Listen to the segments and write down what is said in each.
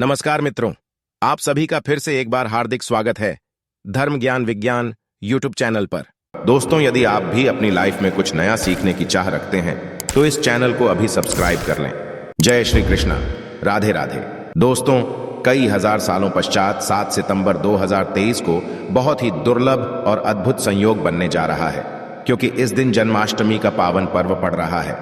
नमस्कार मित्रों, आप सभी का फिर से एक बार हार्दिक स्वागत है धर्म ज्ञान विज्ञान यूट्यूब चैनल पर। दोस्तों, यदि आप भी अपनी लाइफ में कुछ नया सीखने की चाह रखते हैं तो इस चैनल को अभी सब्सक्राइब कर लें। जय श्री कृष्णा, राधे राधे। दोस्तों, कई हजार सालों पश्चात 7 सितंबर 2023 को बहुत ही दुर्लभ और अद्भुत संयोग बनने जा रहा है, क्योंकि इस दिन जन्माष्टमी का पावन पर्व पड़ रहा है।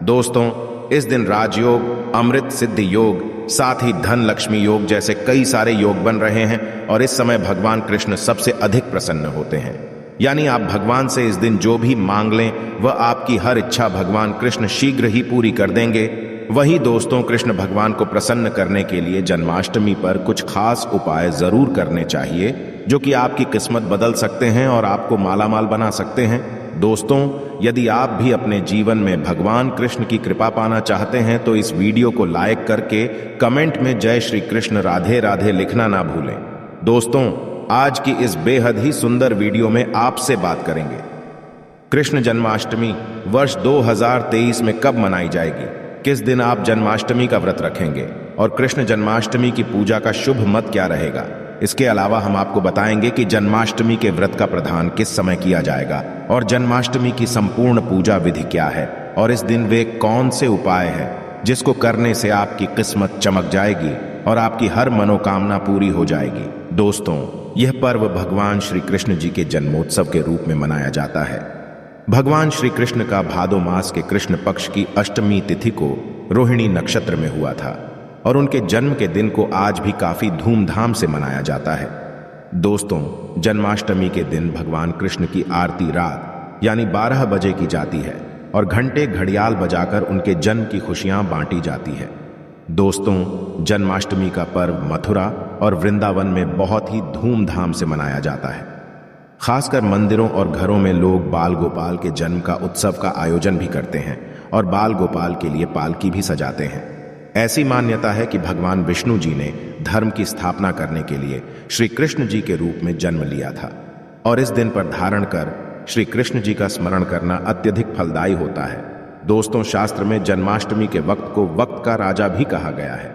दोस्तों, इस दिन राजयोग, अमृत सिद्धि योग, साथ ही धन लक्ष्मी योग जैसे कई सारे योग बन रहे हैं और इस समय भगवान कृष्ण सबसे अधिक प्रसन्न होते हैं। यानी आप भगवान से इस दिन जो भी मांग लें वह आपकी हर इच्छा भगवान कृष्ण शीघ्र ही पूरी कर देंगे। वही दोस्तों, कृष्ण भगवान को प्रसन्न करने के लिए जन्माष्टमी पर कुछ खास उपाय जरूर करने चाहिए, जो कि आपकी किस्मत बदल सकते हैं और आपको मालामाल बना सकते हैं। दोस्तों, यदि आप भी अपने जीवन में भगवान कृष्ण की कृपा पाना चाहते हैं तो इस वीडियो को लाइक करके कमेंट में जय श्री कृष्ण राधे राधे लिखना ना भूलें। दोस्तों, आज की इस बेहद ही सुंदर वीडियो में आपसे बात करेंगे कृष्ण जन्माष्टमी वर्ष 2023 में कब मनाई जाएगी, किस दिन आप जन्माष्टमी का व्रत रखेंगे और कृष्ण जन्माष्टमी की पूजा का शुभ मत क्या रहेगा। इसके अलावा हम आपको बताएंगे कि जन्माष्टमी के व्रत का प्रधान किस समय किया जाएगा और जन्माष्टमी की संपूर्ण पूजा विधि क्या है और इस दिन वे कौन से उपाय हैं जिसको करने से आपकी किस्मत चमक जाएगी और आपकी हर मनोकामना पूरी हो जाएगी। दोस्तों, यह पर्व भगवान श्री कृष्ण जी के जन्मोत्सव के रूप में मनाया जाता है। भगवान श्री कृष्ण का भादो मास के कृष्ण पक्ष की अष्टमी तिथि को रोहिणी नक्षत्र में हुआ था और उनके जन्म के दिन को आज भी काफी धूमधाम से मनाया जाता है। दोस्तों, जन्माष्टमी के दिन भगवान कृष्ण की आरती रात यानी 12 बजे की जाती है और घंटे घड़ियाल बजाकर उनके जन्म की खुशियां बांटी जाती है। दोस्तों, जन्माष्टमी का पर्व मथुरा और वृंदावन में बहुत ही धूमधाम से मनाया जाता है। खासकर मंदिरों और घरों में लोग बाल गोपाल के जन्म का उत्सव का आयोजन भी करते हैं और बाल गोपाल के लिए पालकी भी सजाते हैं। ऐसी मान्यता है कि भगवान विष्णु जी ने धर्म की स्थापना करने के लिए श्री कृष्ण जी के रूप में जन्म लिया था और इस दिन पर धारण कर श्री कृष्ण जी का स्मरण करना अत्यधिक फलदायी होता है। दोस्तों, शास्त्र में जन्माष्टमी के वक्त को वक्त का राजा भी कहा गया है।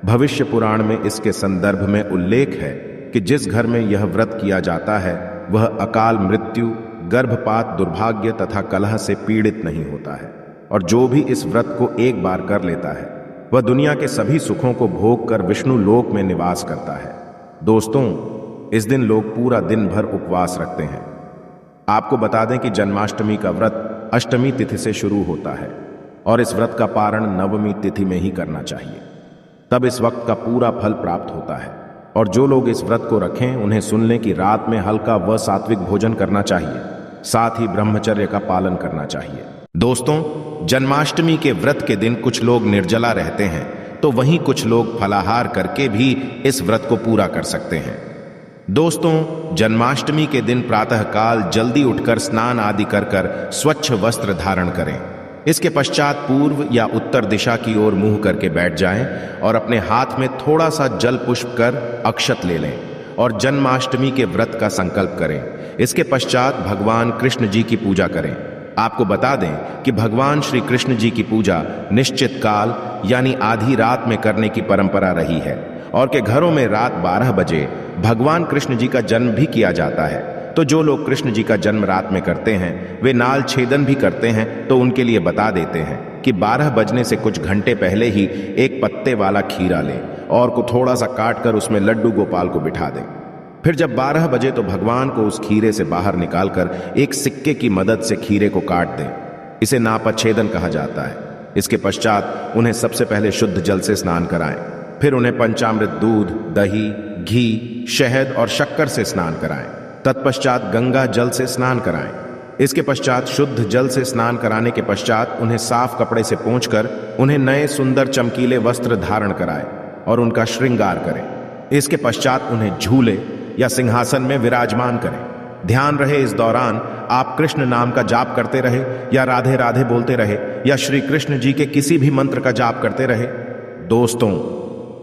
भविष्य पुराण में इसके संदर्भ में उल्लेख है कि जिस घर में यह व्रत किया जाता है वह अकाल मृत्यु, गर्भपात, दुर्भाग्य तथा कलह से पीड़ित नहीं होता है और जो भी इस व्रत को एक बार कर लेता है वह दुनिया के सभी सुखों को भोग कर विष्णु लोक में निवास करता है। दोस्तों, इस दिन लोग पूरा दिन भर उपवास रखते हैं। आपको बता दें कि जन्माष्टमी का व्रत अष्टमी तिथि से शुरू होता है और इस व्रत का पारण नवमी तिथि में ही करना चाहिए, तब इस वक्त का पूरा फल प्राप्त होता है। और जो लोग इस व्रत को रखें उन्हें सुन लें कि रात में हल्का व सात्विक भोजन करना चाहिए, साथ ही ब्रह्मचर्य का पालन करना चाहिए। दोस्तों, जन्माष्टमी के व्रत के दिन कुछ लोग निर्जला रहते हैं तो वहीं कुछ लोग फलाहार करके भी इस व्रत को पूरा कर सकते हैं। दोस्तों, जन्माष्टमी के दिन प्रातःकाल जल्दी उठकर स्नान आदि कर स्वच्छ वस्त्र धारण करें। इसके पश्चात पूर्व या उत्तर दिशा की ओर मुंह करके बैठ जाएं और अपने हाथ में थोड़ा सा जल पुष्प कर अक्षत ले लें और जन्माष्टमी के व्रत का संकल्प करें। इसके पश्चात भगवान कृष्ण जी की पूजा करें। आपको बता दें कि भगवान श्री कृष्ण जी की पूजा निश्चित काल यानी आधी रात में करने की परंपरा रही है और के घरों में रात 12 बजे भगवान कृष्ण जी का जन्म भी किया जाता है। तो जो लोग कृष्ण जी का जन्म रात में करते हैं वे नाल छेदन भी करते हैं, तो उनके लिए बता देते हैं कि 12 बजने से कुछ घंटे पहले ही एक पत्ते वाला खीरा लें और को थोड़ा सा काट कर उसमें लड्डू गोपाल को बिठा दें। फिर जब 12 बजे तो भगवान को उस खीरे से बाहर निकालकर एक सिक्के की मदद से खीरे को काट दें। इसे नापच्छेदन कहा जाता है। इसके पश्चात उन्हें सबसे पहले शुद्ध जल से स्नान कराएं, फिर उन्हें पंचामृत दूध, दही, घी, शहद और शक्कर से स्नान कराएं। तत्पश्चात गंगा जल से स्नान कराएं। इसके पश्चात शुद्ध जल से स्नान कराने के पश्चात उन्हें साफ कपड़े से पोंछकर उन्हें नए सुंदर चमकीले वस्त्र धारण कराएं और उनका श्रृंगार करें। इसके पश्चात उन्हें झूले या सिंहासन में विराजमान करें। ध्यान रहे इस दौरान आप कृष्ण नाम का जाप करते रहे या राधे राधे बोलते रहे या श्री कृष्ण जी के किसी भी मंत्र का जाप करते रहे। दोस्तों,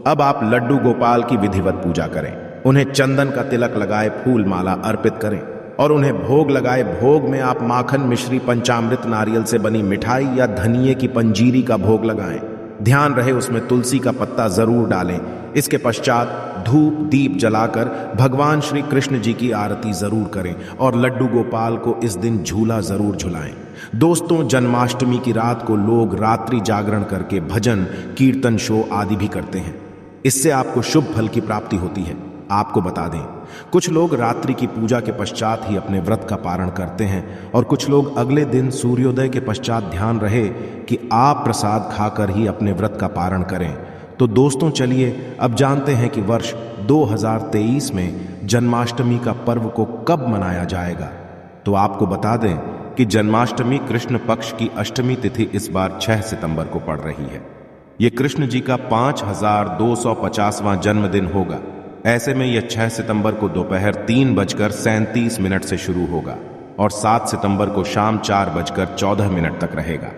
अब आप लड्डू गोपाल की विधिवत पूजा करें। उन्हें चंदन का तिलक लगाए फूल माला अर्पित करें और उन्हें भोग लगाए। भोग में आप माखन, मिश्री, पंचामृत, नारियल से बनी मिठाई या धनिये की पंजीरी का भोग लगाएं। ध्यान रहे उसमें तुलसी का पत्ता जरूर डालें। इसके पश्चात धूप दीप जलाकर भगवान श्री कृष्ण जी की आरती जरूर करें और लड्डू गोपाल को इस दिन झूला जरूर झुलाएं। दोस्तों, जन्माष्टमी की रात को लोग रात्रि जागरण करके भजन कीर्तन शो आदि भी करते हैं। इससे आपको शुभ फल की प्राप्ति होती है। आपको बता दें, कुछ लोग रात्रि की पूजा के पश्चात ही अपने व्रत का पारण करते हैं और कुछ लोग अगले दिन सूर्योदय के पश्चात ध्यान रहे कि आप प्रसाद खाकर ही अपने व्रत का पारण करें। तो दोस्तों, चलिए अब जानते हैं कि वर्ष 2023 में जन्माष्टमी का पर्व को कब मनाया जाएगा। तो आपको बता दें कि जन्माष्टमी कृष्ण पक्ष की अष्टमी तिथि इस बार 6 सितंबर को पड़ रही है। ये कृष्ण जी का 5250वां जन्मदिन होगा। ऐसे में यह 6 सितंबर को दोपहर 3:37 से शुरू होगा और 7 सितंबर को शाम 4:14 तक रहेगा।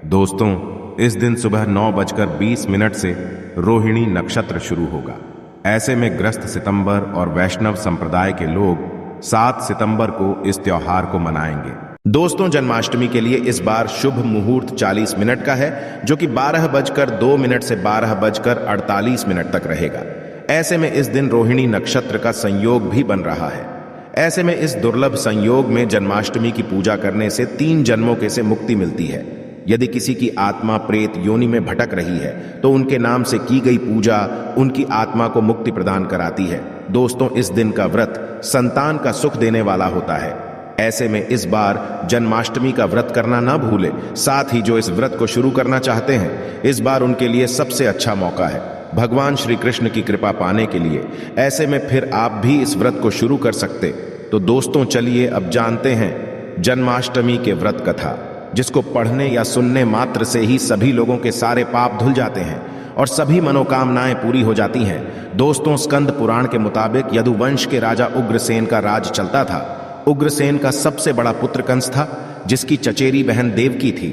दोस्तों, इस दिन सुबह 9:20 से रोहिणी नक्षत्र शुरू होगा। ऐसे में ग्रस्त सितंबर और वैष्णव संप्रदाय के लोग 7 सितंबर को इस त्योहार को मनाएंगे। दोस्तों, जन्माष्टमी के लिए इस बार शुभ मुहूर्त 40 मिनट का है, जो कि 12:02 से 12:48 तक रहेगा। ऐसे में इस दिन रोहिणी नक्षत्र का संयोग भी बन रहा है। ऐसे में इस दुर्लभ संयोग में जन्माष्टमी की पूजा करने से 3 जन्मों के से मुक्ति मिलती है। यदि किसी की आत्मा प्रेत योनि में भटक रही है तो उनके नाम से की गई पूजा उनकी आत्मा को मुक्ति प्रदान कराती है। दोस्तों, इस दिन का व्रत संतान का सुख देने वाला होता है। ऐसे में इस बार जन्माष्टमी का व्रत करना ना भूले। साथ ही जो इस व्रत को शुरू करना चाहते हैं, इस बार उनके लिए सबसे अच्छा मौका है भगवान श्री कृष्ण की कृपा पाने के लिए। ऐसे में फिर आप भी इस व्रत को शुरू कर सकते। तो दोस्तों, चलिए अब जानते हैं जन्माष्टमी के व्रत कथा, जिसको पढ़ने या सुनने मात्र से ही सभी लोगों के सारे पाप धुल जाते हैं और सभी मनोकामनाएं पूरी हो जाती हैं। दोस्तों, स्कंद पुराण के मुताबिक यदुवंश के राजा उग्रसेन का राज चलता था। उग्रसेन का सबसे बड़ा पुत्र कंस था, जिसकी चचेरी बहन देवकी थी।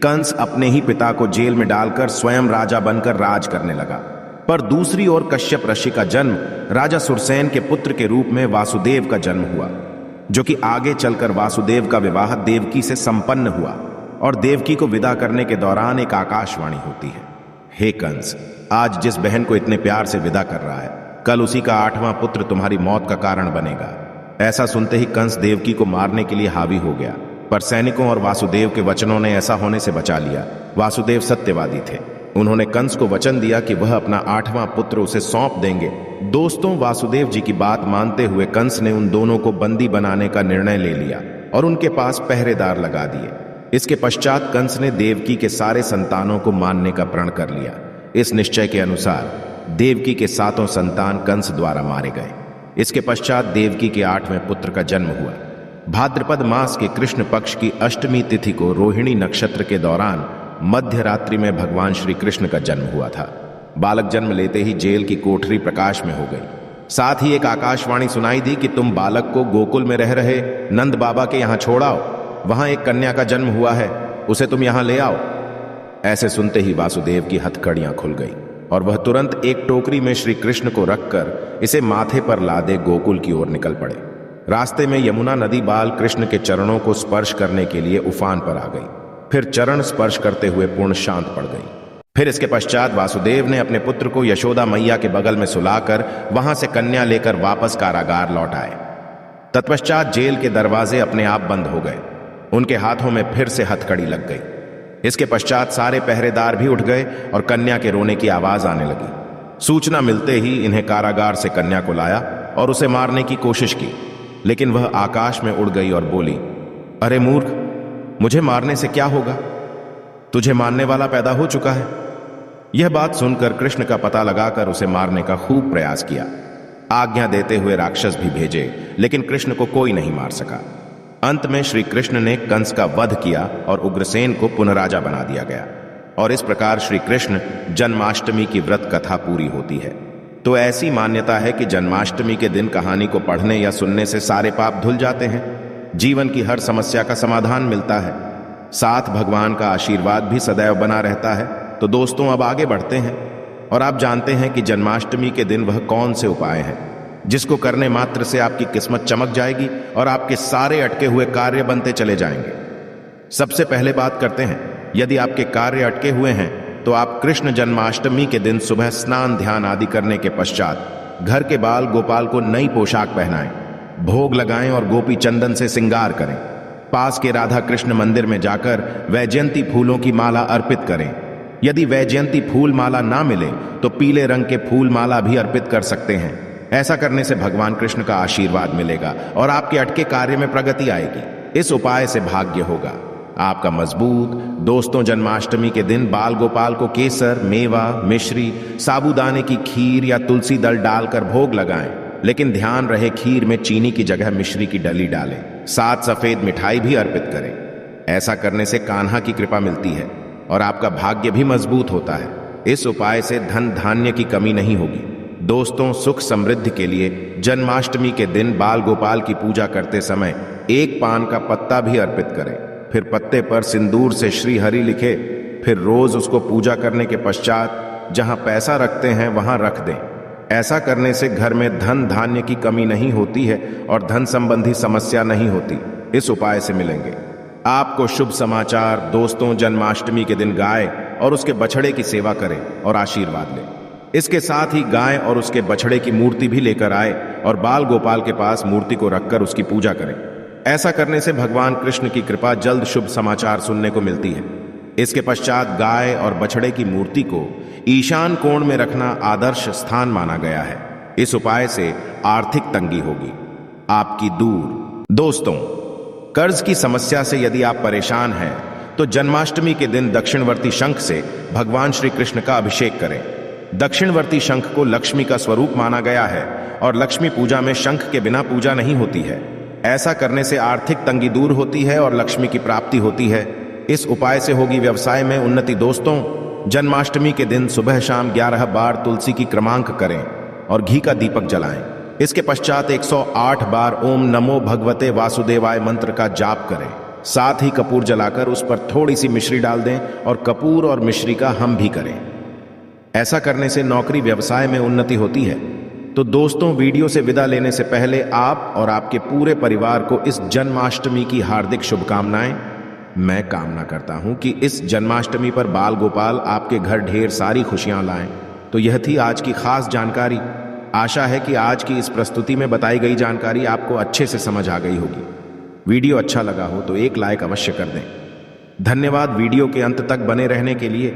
कंस अपने ही पिता को जेल में डालकर स्वयं राजा बनकर राज करने लगा। पर दूसरी ओर कश्यप ऋषि का जन्म राजा सुरसेन के पुत्र के रूप में वासुदेव का जन्म हुआ, जो कि आगे चलकर वासुदेव का विवाह देवकी से संपन्न हुआ और देवकी को विदा करने के दौरान एक आकाशवाणी होती है, हे कंस, आज जिस बहन को इतने प्यार से विदा कर रहा है, कल उसी का 8वां पुत्र तुम्हारी मौत का कारण बनेगा। ऐसा सुनते ही कंस देवकी को मारने के लिए हावी हो गया, पर सैनिकों और वासुदेव के वचनों ने ऐसा होने से बचा लिया। वासुदेव सत्यवादी थे। उन्होंने कंस को वचन दिया कि वह अपना 8वां पुत्र उसे सौंप देंगे। दोस्तों, वासुदेव जी की बात मानते हुए कंस ने उन दोनों को बंदी बनाने का निर्णय ले लिया और उनके पास पहरेदार लगा दिए। इसके पश्चात कंस ने देवकी के सारे संतानों को मारने का प्रण कर लिया। इस निश्चय के अनुसार देवकी के 7 संतान कंस द्वारा मारे गए। इसके पश्चात देवकी के 8वें पुत्र का जन्म हुआ। भाद्रपद मास के कृष्ण पक्ष की अष्टमी तिथि को रोहिणी नक्षत्र के दौरान मध्य रात्रि में भगवान श्री कृष्ण का जन्म हुआ था। बालक जन्म लेते ही जेल की कोठरी प्रकाश में हो गई। साथ ही एक आकाशवाणी सुनाई दी कि तुम बालक को गोकुल में रह रहे नंद बाबा के यहाँ छोड़ आओ, वहां एक कन्या का जन्म हुआ है, उसे तुम यहां ले आओ। ऐसे सुनते ही वासुदेव की हथकड़ियां खुल गई और वह तुरंत एक टोकरी में श्री कृष्ण को रखकर इसे माथे पर लादे गोकुल की ओर निकल पड़े। रास्ते में यमुना नदी बाल कृष्ण के चरणों को स्पर्श करने के लिए उफान पर आ गई। फिर चरण स्पर्श करते हुए पूर्ण शांत पड़ गई। फिर इसके पश्चात वासुदेव ने अपने पुत्र को यशोदा मैया के बगल में सुलाकर वहां से कन्या लेकर वापस कारागार लौट आए। तत्पश्चात जेल के दरवाजे अपने आप बंद हो गए। उनके हाथों में फिर से हथकड़ी लग गई। इसके पश्चात सारे पहरेदार भी उठ गए और कन्या के रोने की आवाज आने लगी। सूचना मिलते ही इन्हें कारागार से कन्या को लाया और उसे मारने की कोशिश की, लेकिन वह आकाश में उड़ गई और बोली, अरे मूर्ख, मुझे मारने से क्या होगा? तुझे मारने वाला पैदा हो चुका है। यह बात सुनकर कृष्ण का पता लगाकर उसे मारने का खूब प्रयास किया। आज्ञा देते हुए राक्षस भी भेजे, लेकिन कृष्ण को कोई नहीं मार सका। अंत में श्री कृष्ण ने कंस का वध किया और उग्रसेन को पुनः राजा बना दिया गया। और इस प्रकार श्री कृष्ण जन्माष्टमी की व्रत कथा पूरी होती है। तो ऐसी मान्यता है कि जन्माष्टमी के दिन कहानी को पढ़ने या सुनने से सारे पाप धुल जाते हैं, जीवन की हर समस्या का समाधान मिलता है, साथ भगवान का आशीर्वाद भी सदैव बना रहता है। तो दोस्तों, अब आगे बढ़ते हैं और आप जानते हैं कि जन्माष्टमी के दिन वह कौन से उपाय हैं जिसको करने मात्र से आपकी किस्मत चमक जाएगी और आपके सारे अटके हुए कार्य बनते चले जाएंगे। सबसे पहले बात करते हैं, यदि आपके कार्य अटके हुए हैं तो आप कृष्ण जन्माष्टमी के दिन सुबह स्नान ध्यान आदि करने के पश्चात घर के बाल गोपाल को नई पोशाक पहनाएं, भोग लगाएं और गोपी चंदन से श्रृंगार करें। पास के राधा कृष्ण मंदिर में जाकर वैजयंती फूलों की माला अर्पित करें। यदि वैजयंती फूल माला ना मिले तो पीले रंग के फूल माला भी अर्पित कर सकते हैं। ऐसा करने से भगवान कृष्ण का आशीर्वाद मिलेगा और आपके अटके कार्य में प्रगति आएगी। इस उपाय से भाग्य होगा आपका मजबूत। दोस्तों, जन्माष्टमी के दिन बाल गोपाल को केसर, मेवा, मिश्री, साबूदाने की खीर या तुलसी दल डालकर भोग लगाएं, लेकिन ध्यान रहे खीर में चीनी की जगह मिश्री की डली डालें। साथ सफेद मिठाई भी अर्पित करें। ऐसा करने से कान्हा की कृपा मिलती है और आपका भाग्य भी मजबूत होता है। इस उपाय से धन धान्य की कमी नहीं होगी। दोस्तों, सुख समृद्धि के लिए जन्माष्टमी के दिन बाल गोपाल की पूजा करते समय एक पान का पत्ता भी अर्पित करें। फिर पत्ते पर सिंदूर से श्री हरि लिखे। फिर रोज उसको पूजा करने के पश्चात जहां पैसा रखते हैं वहां रख दें। ऐसा करने से घर में धन धान्य की कमी नहीं होती है और धन संबंधी समस्या नहीं होती। इस उपाय से मिलेंगे आपको शुभ समाचार। दोस्तों, जन्माष्टमी के दिन गाय और उसके बछड़े की सेवा करें और आशीर्वाद लें। इसके साथ ही गाय और उसके बछड़े की मूर्ति भी लेकर आए और बाल गोपाल के पास मूर्ति को रखकर उसकी पूजा करें। ऐसा करने से भगवान कृष्ण की कृपा जल्द शुभ समाचार सुनने को मिलती है। इसके पश्चात गाय और बछड़े की मूर्ति को ईशान कोण में रखना आदर्श स्थान माना गया है। इस उपाय से आर्थिक तंगी होगी आपकी दूर। दोस्तों, कर्ज की समस्या से यदि आप परेशान हैं तो जन्माष्टमी के दिन दक्षिणवर्ती शंख से भगवान श्री कृष्ण का अभिषेक करें। दक्षिणवर्ती शंख को लक्ष्मी का स्वरूप माना गया है और लक्ष्मी पूजा में शंख के बिना पूजा नहीं होती है। ऐसा करने से आर्थिक तंगी दूर होती है और लक्ष्मी की प्राप्ति होती है। इस उपाय से होगी व्यवसाय में उन्नति। दोस्तों, जन्माष्टमी के दिन सुबह शाम 11 बार तुलसी की क्रमांक करें और घी का दीपक जलाएं। इसके पश्चात 108 बार ओम नमो भगवते वासुदेवाय मंत्र का जाप करें। साथ ही कपूर जलाकर उस पर थोड़ी सी मिश्री डाल दें और कपूर और मिश्री का हम भी करें। ऐसा करने से नौकरी व्यवसाय में उन्नति होती है। तो दोस्तों, वीडियो से विदा लेने से पहले आप और आपके पूरे परिवार को इस जन्माष्टमी की हार्दिक शुभकामनाएं। मैं कामना करता हूं कि इस जन्माष्टमी पर बाल गोपाल आपके घर ढेर सारी खुशियां लाएं। तो यह थी आज की खास जानकारी। आशा है कि आज की इस प्रस्तुति में बताई गई जानकारी आपको अच्छे से समझ आ गई होगी। वीडियो अच्छा लगा हो तो एक लाइक अवश्य कर दें। धन्यवाद वीडियो के अंत तक बने रहने के लिए।